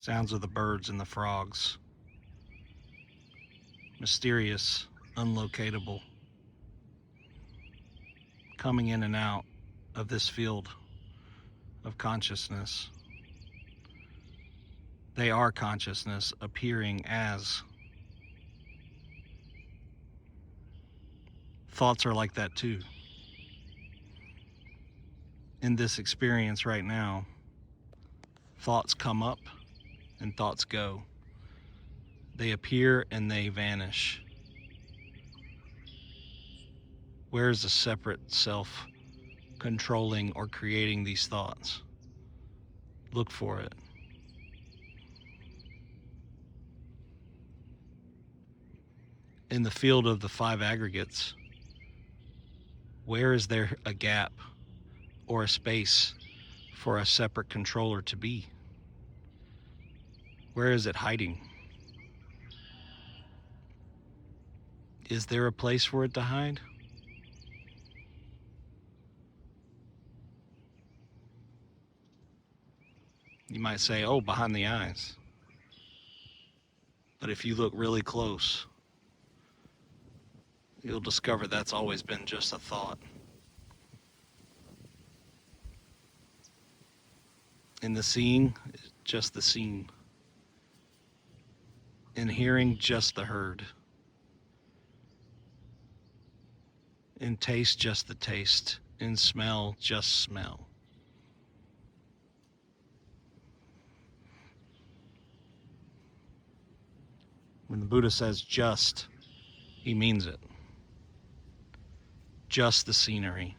Sounds of the birds and the frogs. Mysterious, unlocatable. Coming in and out of this field of consciousness. They are consciousness appearing as. Thoughts are like that too. In this experience right now, thoughts come up and thoughts go. They appear and they vanish. Where is the separate self controlling or creating these thoughts? Look for it. In the field of the five aggregates, where is there a gap or a space for a separate controller to be? Where is it hiding? Is there a place for it to hide? You might say, oh, behind the eyes. But if you look really close, you'll discover that's always been just a thought. In the seeing, just the seen. In hearing, just the heard. In taste, just the taste. In smell, just smell. When the Buddha says just, he means it. Just the scenery.